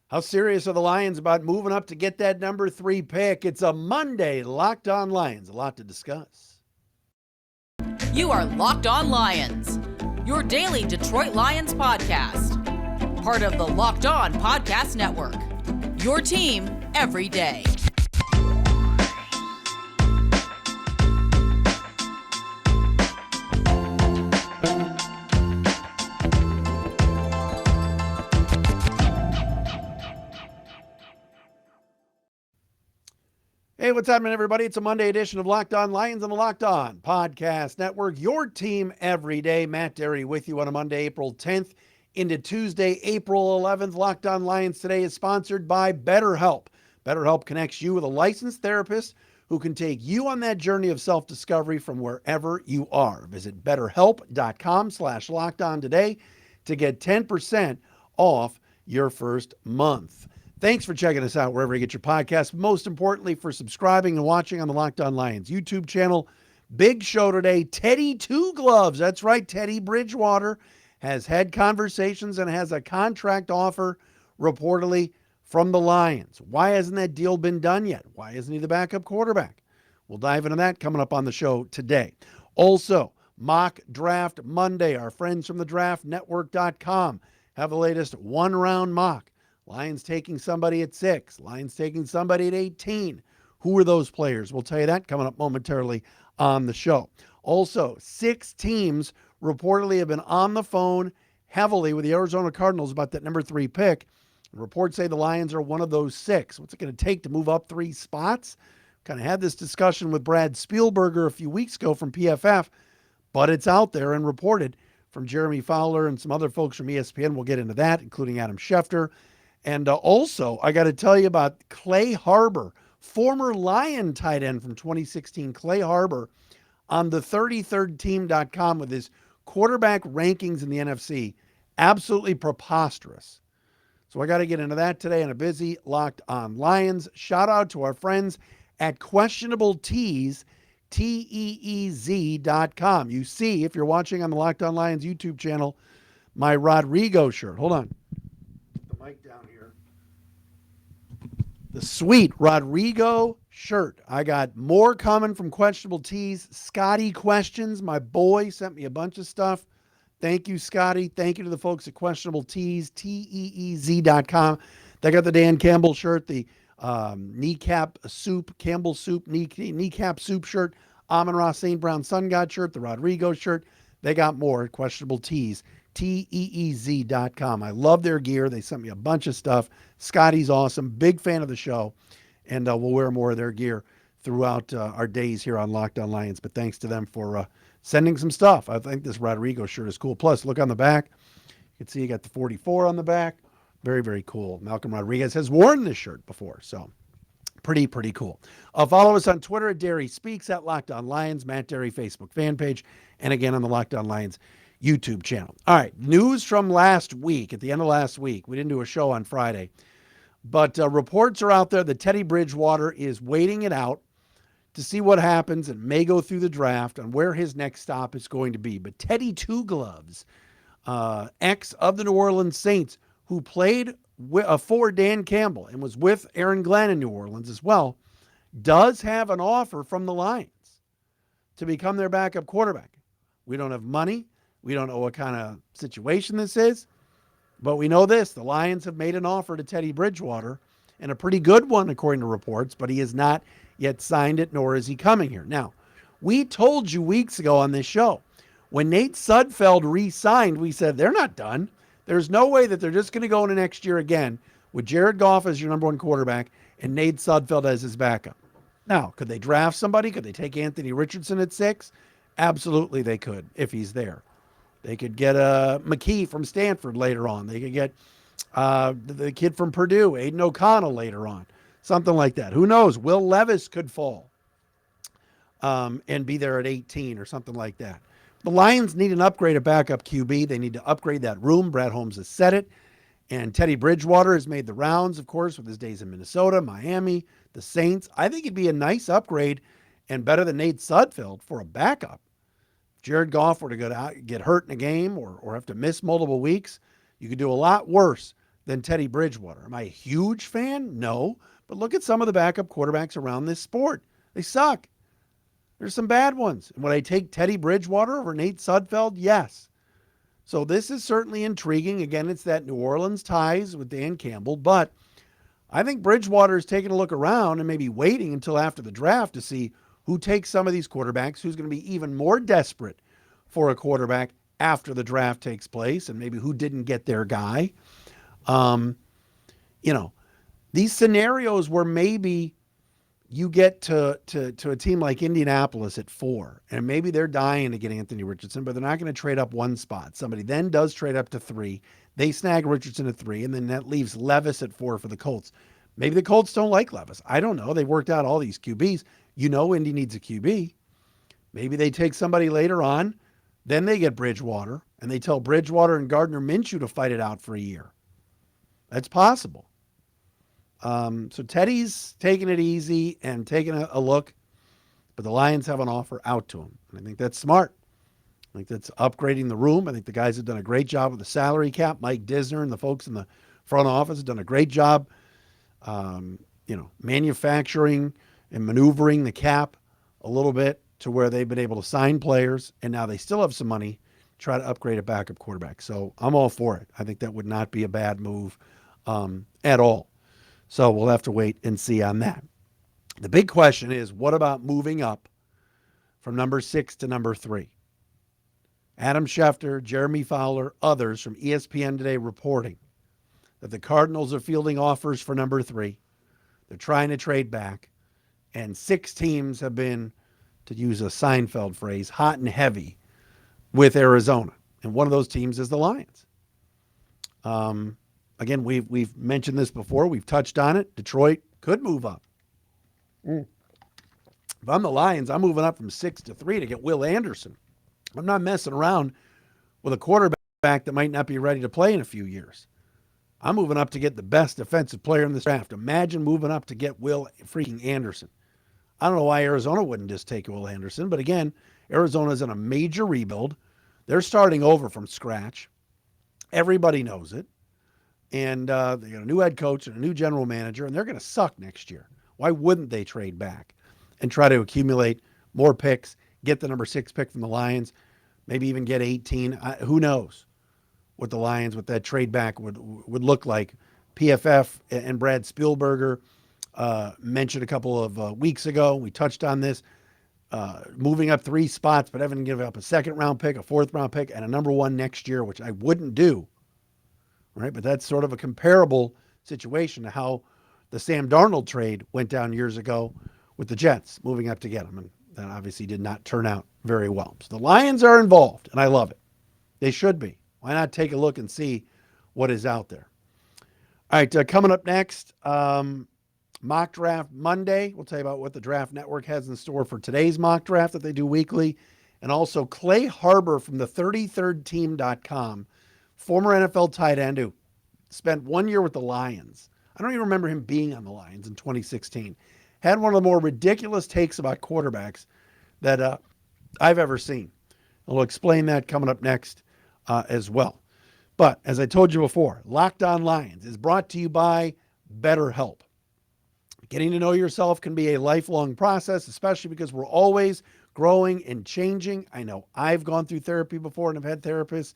How serious are the Lions about moving up to get that number 3 pick? It's a Monday, Locked On Lions. A lot to discuss. You are Locked On Lions, your daily Detroit Lions podcast. Part of the Locked On Podcast Network, your team every day. Hey, what's happening, everybody? It's a Monday edition of Locked On Lions on the Locked On Podcast Network. Your team every day. Matt Derry with you on a Monday, April 10th into Tuesday, April 11th. Locked On Lions today is sponsored by BetterHelp. BetterHelp connects you with a licensed therapist who can take you on that journey of self-discovery from wherever you are. Visit BetterHelp.com/LockedOn today to get 10% off your first month. Thanks for checking us out wherever you get your podcasts. Most importantly, for subscribing and watching on the Locked On Lions YouTube channel. Big show today. Teddy Two Gloves. That's right. Teddy Bridgewater has had conversations and has a contract offer reportedly from the Lions. Why hasn't that deal been done yet? Why isn't he the backup quarterback? We'll dive into that coming up on the show today. Also, Mock Draft Monday. Our friends from the draftnetwork.com have the latest one-round mock. Lions taking somebody at 6. Lions taking somebody at 18. Who are those players? We'll tell you that coming up momentarily on the show. Also, 6 teams reportedly have been on the phone heavily with the Arizona Cardinals about that number 3 pick. Reports say the Lions are one of those 6. What's it going to take to move up 3 spots? Kind of had this discussion with Brad Spielberger a few weeks ago from PFF, but it's out there and reported from Jeremy Fowler and some other folks from ESPN. We'll get into that, including Adam Schefter. And also, I got to tell you about Clay Harbor, former Lion tight end from 2016, Clay Harbor, on the 33rdteam.com with his quarterback rankings in the NFC. Absolutely preposterous. So I got to get into that today on a busy Locked On Lions. Shout out to our friends at Questionable Tees, TEEZ.com. You see, if you're watching on the Locked On Lions YouTube channel, my Rodrigo shirt. Hold on. Mic down here. The sweet Rodrigo shirt. I got more coming from Questionable Tees. Scotty Questions, my boy, sent me a bunch of stuff. Thank you, Scotty. Thank you to the folks at Questionable Tees, TEEZ.com. They got the Dan Campbell shirt, the kneecap soup, Campbell soup, kneecap soup shirt, Amon-Ra St. Brown Sun God shirt, the Rodrigo shirt. They got more at Questionable Tees. TEEZ.com. I love their gear. They sent me a bunch of stuff. Scotty's awesome. Big fan of the show. And we'll wear more of their gear throughout our days here on Locked On Lions. But thanks to them for sending some stuff. I think this Rodrigo shirt is cool. Plus, look on the back. You can see you got the 44 on the back. Very, very cool. Malcolm Rodriguez has worn this shirt before. So pretty cool. Follow us on Twitter at Derry Speaks, at Locked On Lions, Matt Derry Facebook fan page, and again on the Locked On Lions YouTube channel. All right, news from last week, at the end of last week. We didn't do a show on Friday, but reports are out there that Teddy Bridgewater is waiting it out to see what happens and may go through the draft on where his next stop is going to be. But Teddy Two Gloves, ex of the New Orleans Saints, who played for Dan Campbell and was with Aaron Glenn in New Orleans as well, does have an offer from the Lions to become their backup quarterback. We don't have money. We don't know what kind of situation this is, but we know this. The Lions have made an offer to Teddy Bridgewater, and a pretty good one according to reports, but he has not yet signed it, nor is he coming here. Now, we told you weeks ago on this show, when Nate Sudfeld re-signed, we said they're not done. There's no way that they're just going to go into next year again with Jared Goff as your number 1 quarterback and Nate Sudfeld as his backup. Now, could they draft somebody? Could they take Anthony Richardson at 6? Absolutely they could, if he's there. They could get McKee from Stanford later on. They could get the kid from Purdue, Aiden O'Connell, later on. Something like that. Who knows? Will Levis could fall and be there at 18 or something like that. The Lions need an upgrade at backup QB. They need to upgrade that room. Brad Holmes has said it. And Teddy Bridgewater has made the rounds, of course, with his days in Minnesota, Miami, the Saints. I think it'd be a nice upgrade and better than Nate Sudfeld for a backup. If Jared Goff were to get hurt in a game or have to miss multiple weeks, you could do a lot worse than Teddy Bridgewater. Am I a huge fan? No. But look at some of the backup quarterbacks around this sport. They suck. There's some bad ones. And would I take Teddy Bridgewater over Nate Sudfeld? Yes. So this is certainly intriguing. Again, it's that New Orleans ties with Dan Campbell. But I think Bridgewater is taking a look around and maybe waiting until after the draft to see who takes some of these quarterbacks, who's going to be even more desperate for a quarterback after the draft takes place, and maybe who didn't get their guy. These scenarios where maybe you get to a team like Indianapolis at 4, and maybe they're dying to get Anthony Richardson, but they're not going to trade up one spot. Somebody then does trade up to 3. They snag Richardson at 3, and then that leaves Levis at 4 for the Colts. Maybe the Colts don't like Levis. I don't know. They worked out all these QBs. Indy needs a QB. Maybe they take somebody later on. Then they get Bridgewater, and they tell Bridgewater and Gardner Minshew to fight it out for a year. That's possible. So Teddy's taking it easy and taking a look, but the Lions have an offer out to him. And I think that's smart. I think that's upgrading the room. I think the guys have done a great job with the salary cap. Mike Disner and the folks in the front office have done a great job, manufacturing and maneuvering the cap a little bit to where they've been able to sign players, and now they still have some money to try to upgrade a backup quarterback. So I'm all for it. I think that would not be a bad move at all. So we'll have to wait and see on that. The big question is, what about moving up from number 6 to number 3? Adam Schefter, Jeremy Fowler, others from ESPN today reporting that the Cardinals are fielding offers for number 3. They're trying to trade back, and 6 teams have been, to use a Seinfeld phrase, hot and heavy with Arizona. And one of those teams is the Lions. Again, we've mentioned this before. We've touched on it. Detroit could move up. If I'm the Lions, I'm moving up from 6 to 3 to get Will Anderson. I'm not messing around with a quarterback that might not be ready to play in a few years. I'm moving up to get the best defensive player in this draft. Imagine moving up to get Will freaking Anderson. I don't know why Arizona wouldn't just take Will Anderson, but again, Arizona's in a major rebuild. They're starting over from scratch. Everybody knows it. And they got a new head coach and a new general manager, and they're going to suck next year. Why wouldn't they trade back and try to accumulate more picks, get the number 6 pick from the Lions, maybe even get 18? Who knows what the Lions, with that trade back would look like. PFF and Brad Spielberger mentioned a couple of weeks ago. We touched on this. Moving up 3 spots, but having to give up a 2nd-round pick, a 4th-round pick, and a number 1 next year, which I wouldn't do. Right, but that's sort of a comparable situation to how the Sam Darnold trade went down years ago with the Jets moving up to get him, and that obviously did not turn out very well. So the Lions are involved, and I love it. They should be. Why not take a look and see what is out there? All right, coming up next, Mock Draft Monday. We'll tell you about what the Draft Network has in store for today's mock draft that they do weekly, and also Clay Harbor from the 33rdteam.com. Former NFL tight end who spent 1 year with the Lions. I don't even remember him being on the Lions in 2016. Had one of the more ridiculous takes about quarterbacks that I've ever seen. And we'll explain that coming up next as well. But as I told you before, Locked On Lions is brought to you by BetterHelp. Getting to know yourself can be a lifelong process, especially because we're always growing and changing. I know I've gone through therapy before and have had therapists.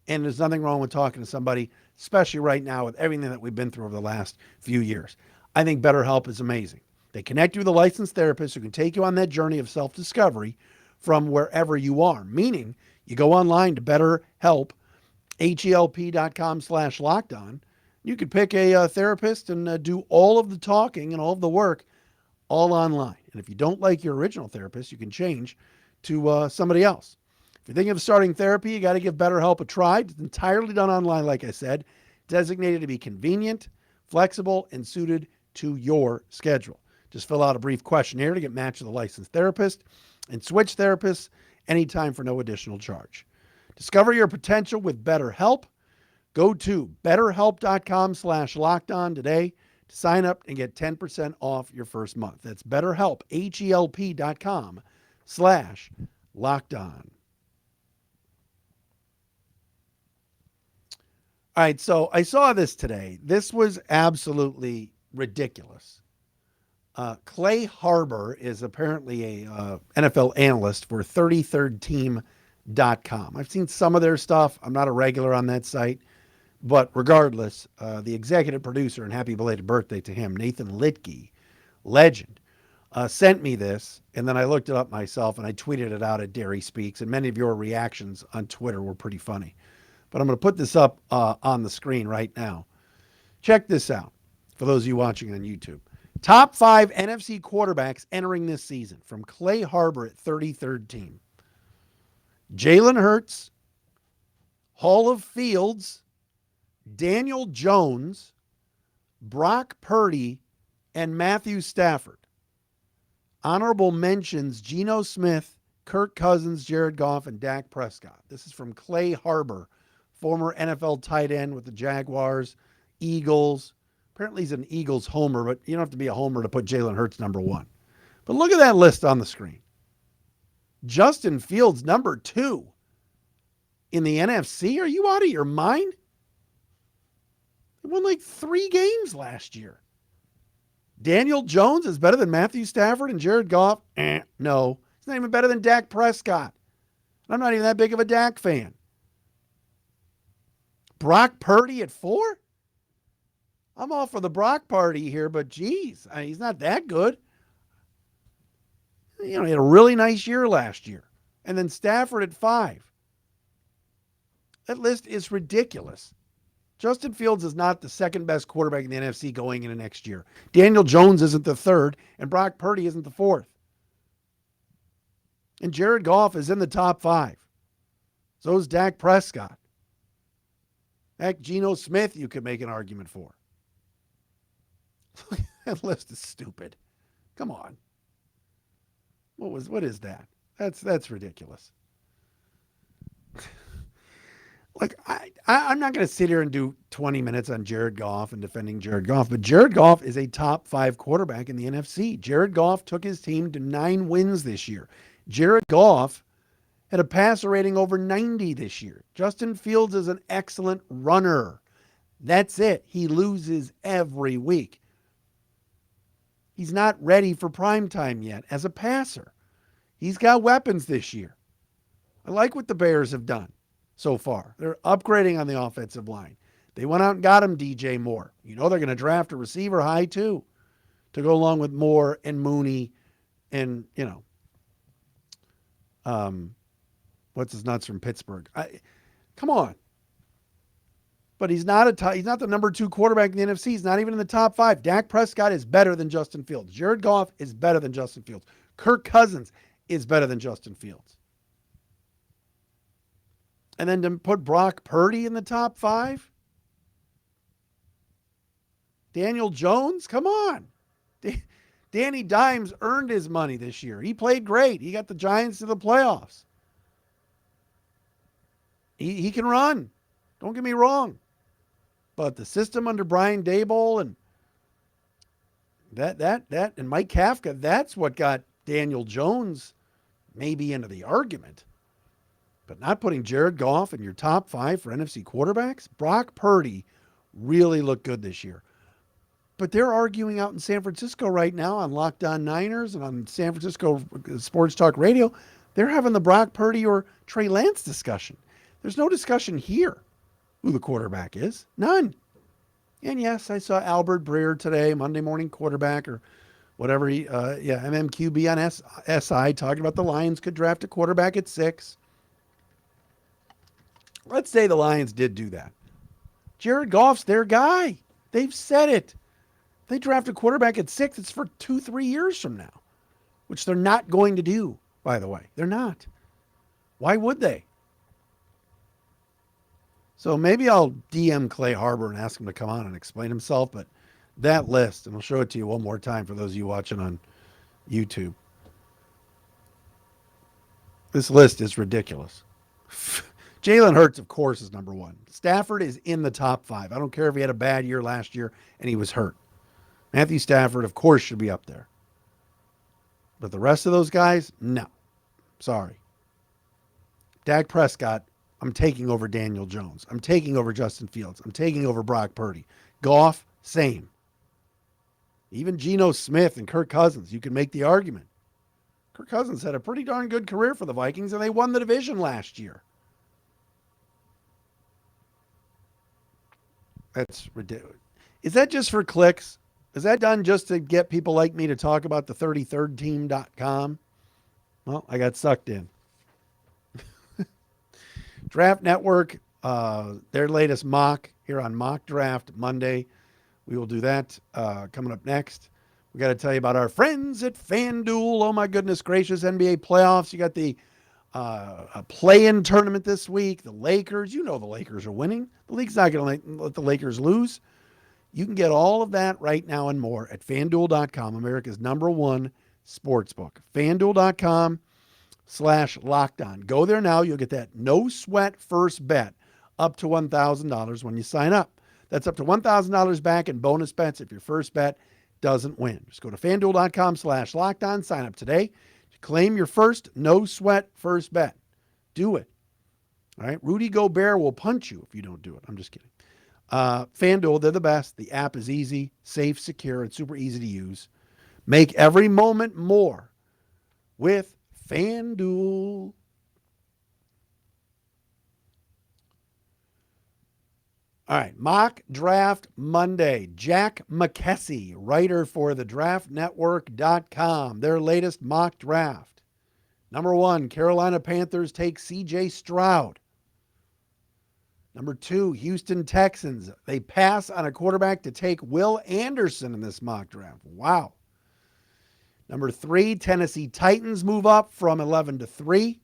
And there's nothing wrong with talking to somebody, especially right now with everything that we've been through over the last few years. I think BetterHelp is amazing. They connect you with a licensed therapist who can take you on that journey of self-discovery from wherever you are. Meaning, you go online to BetterHelp, HELP.com/lockedon. You could pick a therapist and do all of the talking and all of the work all online. And if you don't like your original therapist, you can change to somebody else. If you're thinking of starting therapy, you got to give BetterHelp a try. It's entirely done online, like I said, designated to be convenient, flexible, and suited to your schedule. Just fill out a brief questionnaire to get matched with a licensed therapist and switch therapists anytime for no additional charge. Discover your potential with BetterHelp. Go to betterhelp.com/lockedon today to sign up and get 10% off your first month. That's BetterHelp, HELP.com/lockedon. All right, so I saw this today. This was absolutely ridiculous. Clay Harbor is apparently a NFL analyst for 33rdteam.com. I've seen some of their stuff. I'm not a regular on that site. But regardless, the executive producer, and happy belated birthday to him, Nathan Litke, legend, sent me this. And then I looked it up myself and I tweeted it out at Dairy Speaks. And many of your reactions on Twitter were pretty funny. But I'm going to put this up on the screen right now. Check this out for those of you watching on YouTube. Top 5 NFC quarterbacks entering this season from Clay Harbor at 33rd team. Jalen Hurts, Hall of Fields, Daniel Jones, Brock Purdy, and Matthew Stafford. Honorable mentions Geno Smith, Kirk Cousins, Jared Goff, and Dak Prescott. This is from Clay Harbor, former NFL tight end with the Jaguars, Eagles. Apparently he's an Eagles homer, but you don't have to be a homer to put Jalen Hurts number 1. But look at that list on the screen. Justin Fields, number 2 in the NFC. Are you out of your mind? They won like 3 games last year. Daniel Jones is better than Matthew Stafford and Jared Goff? No. He's not even better than Dak Prescott. I'm not even that big of a Dak fan. Brock Purdy at 4? I'm all for the Brock party here, but geez, he's not that good. He had a really nice year last year. And then Stafford at 5. That list is ridiculous. Justin Fields is not the second best quarterback in the NFC going into next year. Daniel Jones isn't the 3rd, and Brock Purdy isn't the 4th. And Jared Goff is in the top 5. So is Dak Prescott. Heck, Geno Smith you could make an argument for. That list is stupid. Come on. What is that? That's ridiculous. Like, I'm not going to sit here and do 20 minutes on Jared Goff and defending Jared Goff, but Jared Goff is a top 5 quarterback in the NFC. Jared Goff took his team to 9 wins this year. Jared Goff had a passer rating over 90 this year. Justin Fields is an excellent runner. That's it. He loses every week. He's not ready for prime time yet as a passer. He's got weapons this year. I like what the Bears have done so far. They're upgrading on the offensive line. They went out and got him DJ Moore. They're going to draft a receiver high too to go along with Moore and Mooney and, what's his nuts from Pittsburgh. Come on. But he's not the number 2 quarterback in the NFC. He's not even in the top 5. Dak Prescott is better than Justin Fields. Jared Goff is better than Justin Fields. Kirk Cousins is better than Justin Fields. And then to put Brock Purdy in the top 5? Daniel Jones? Come on. Danny Dimes earned his money this year. He played great. He got the Giants to the playoffs. He can run. Don't get me wrong. But the system under Brian Daboll and that and Mike Kafka, that's what got Daniel Jones maybe into the argument. But not putting Jared Goff in your top 5 for NFC quarterbacks? Brock Purdy really looked good this year. But they're arguing out in San Francisco right now on Locked On Niners and on San Francisco Sports Talk Radio. They're having the Brock Purdy or Trey Lance discussion. There's no discussion here who the quarterback is. None. And yes, I saw Albert Breer today, Monday Morning Quarterback or whatever MMQB on SI, talking about the Lions could draft a quarterback at 6. Let's say the Lions did do that. Jared Goff's their guy. They've said it. They draft a quarterback at 6. It's for 2-3 years from now, which they're not going to do, by the way. They're not. Why would they? So maybe I'll DM Clay Harbor and ask him to come on and explain himself. But that list, and I'll show it to you one more time for those of you watching on YouTube. This list is ridiculous. Jalen Hurts, of course, is number 1. Stafford is in the top 5. I don't care if he had a bad year last year and he was hurt. Matthew Stafford, of course, should be up there. But the rest of those guys, no. Sorry. Dak Prescott I'm taking over Daniel Jones. I'm taking over Justin Fields. I'm taking over Brock Purdy. Goff, same. Even Geno Smith and Kirk Cousins, you can make the argument. Kirk Cousins had a pretty darn good career for the Vikings, and they won the division last year. That's ridiculous. Is that just for clicks? Is that done just to get people like me to talk about the 33rdteam.com? Well, I got sucked in. Draft Network, their latest mock here on Mock Draft Monday. We will do that coming up next. We got to tell you about our friends at FanDuel. Oh, my goodness gracious, NBA playoffs. You got the a play-in tournament this week. The Lakers, you know the Lakers are winning. The league's not going to let the Lakers lose. You can get all of that right now and more at FanDuel.com, America's #1 sportsbook. FanDuel.com/lockedon. Go there now. You'll get that no-sweat first bet up to $1,000 when you sign up. That's up to $1,000 back in bonus bets if your first bet doesn't win. Just go to FanDuel.com/lockedon. Sign up today. Claim your first no-sweat first bet. Do it. All right? Rudy Gobert will punch you if you don't do it. I'm just kidding. FanDuel, they're the best. The app is easy, safe, secure, and super easy to use. Make every moment more with FanDuel. All right, Mock Draft Monday. Jack McKessie, writer for thedraftnetwork.com. Their latest mock draft. Number 1, Carolina Panthers take C.J. Stroud. Number 2, Houston Texans. They pass on a quarterback to take Will Anderson in this mock draft. Wow. Number 3, Tennessee Titans move up from 11 to 3,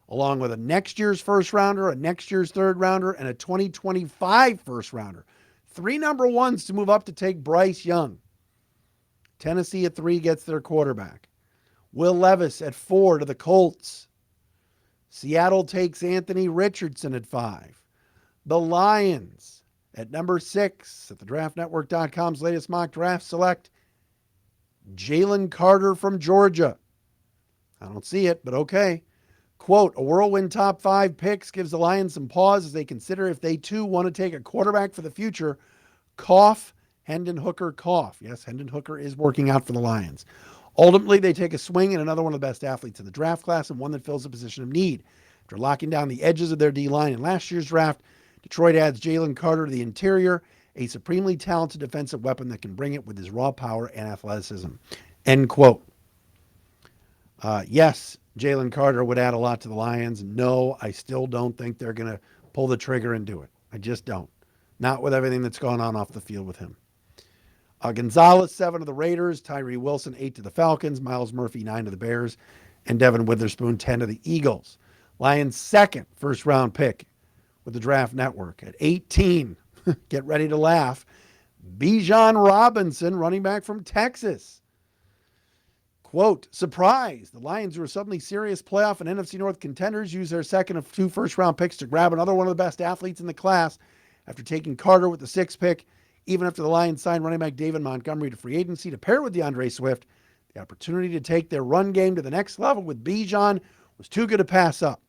along with a next year's first rounder, a next year's third rounder, and a 2025 first rounder. 3 number 1s to move up to take Bryce Young. Tennessee at 3 gets their quarterback. Will Levis at 4 to the Colts. Seattle takes Anthony Richardson at 5. The Lions at number 6 at thedraftnetwork.com's latest mock draft select Jalen Carter from Georgia. I don't see it, but okay. Quote, a whirlwind top 5 picks gives the Lions some pause as they consider if they too want to take a quarterback for the future. Cough, Hendon Hooker, cough. Yes, Hendon Hooker is working out for the Lions. Ultimately, they take a swing at another one of the best athletes in the draft class and one that fills a position of need. After locking down the edges of their D-line in last year's draft, Detroit adds Jalen Carter to the interior, a supremely talented defensive weapon that can bring it with his raw power and athleticism. End quote. Yes, Jalen Carter would add a lot to the Lions. No, I still don't think they're going to pull the trigger and do it. I just don't. Not with everything that's gone on off the field with him. Gonzalez, 7 to the Raiders. Tyree Wilson, 8 to the Falcons. Miles Murphy, 9 to the Bears. And Devin Witherspoon, 10 to the Eagles. Lions' second first-round pick with the Draft Network at 18. Get ready to laugh. Bijan Robinson, running back from Texas. Quote, surprise. The Lions, who are suddenly serious playoff and NFC North contenders, use their second of 2 first-round picks to grab another one of the best athletes in the class after taking Carter with the 6th pick. Even after the Lions signed running back David Montgomery to free agency to pair with DeAndre Swift, the opportunity to take their run game to the next level with Bijan was too good to pass up.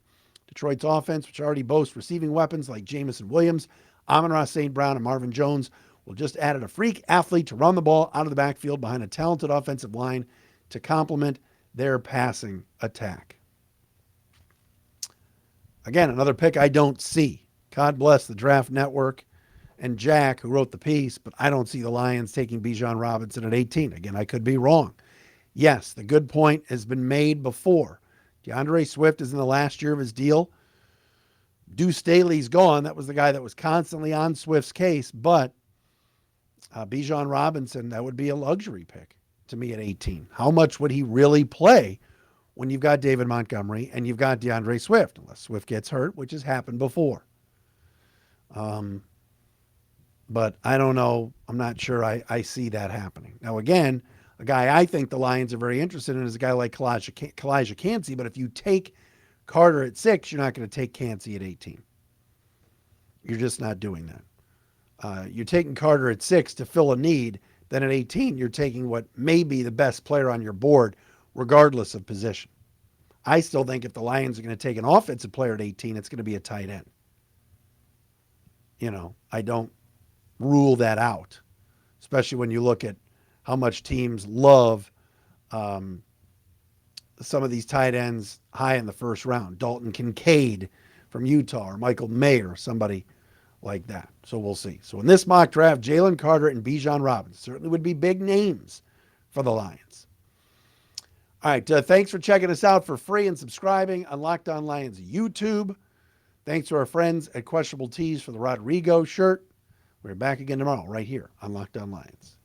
Detroit's offense, which already boasts receiving weapons like Jamison Williams, Amon-Ra St. Brown, and Marvin Jones, will just added a freak athlete to run the ball out of the backfield behind a talented offensive line to complement their passing attack. Again, another pick I don't see. God bless the Draft Network and Jack, who wrote the piece, but I don't see the Lions taking Bijan Robinson at 18. Again, I could be wrong. Yes, the good point has been made before. DeAndre Swift is in the last year of his deal. Deuce Staley's gone. That was the guy that was constantly on Swift's case, but Bijan Robinson, that would be a luxury pick to me at 18. How much would he really play when you've got David Montgomery and you've got DeAndre Swift, unless Swift gets hurt, which has happened before. But I don't know. I'm not sure I see that happening. Now, again, a guy I think the Lions are very interested in is a guy like Kalijah Cansey, but if you take Carter at 6, you're not going to take Cansey at 18. You're just not doing that. You're taking Carter at 6 to fill a need. Then at 18, you're taking what may be the best player on your board, regardless of position. I still think if the Lions are going to take an offensive player at 18, it's going to be a tight end. I don't rule that out, especially when you look at how much teams love some of these tight ends high in the first round. Dalton Kincaid from Utah, or Michael Mayer, somebody like that. So we'll see. So in this mock draft, Jalen Carter and Bijan Robinson certainly would be big names for the Lions. All right, thanks for checking us out for free and subscribing on Locked On Lions YouTube. Thanks to our friends at Questionable Tees for the Rodrigo shirt. We're back again tomorrow right here on Locked On Lions.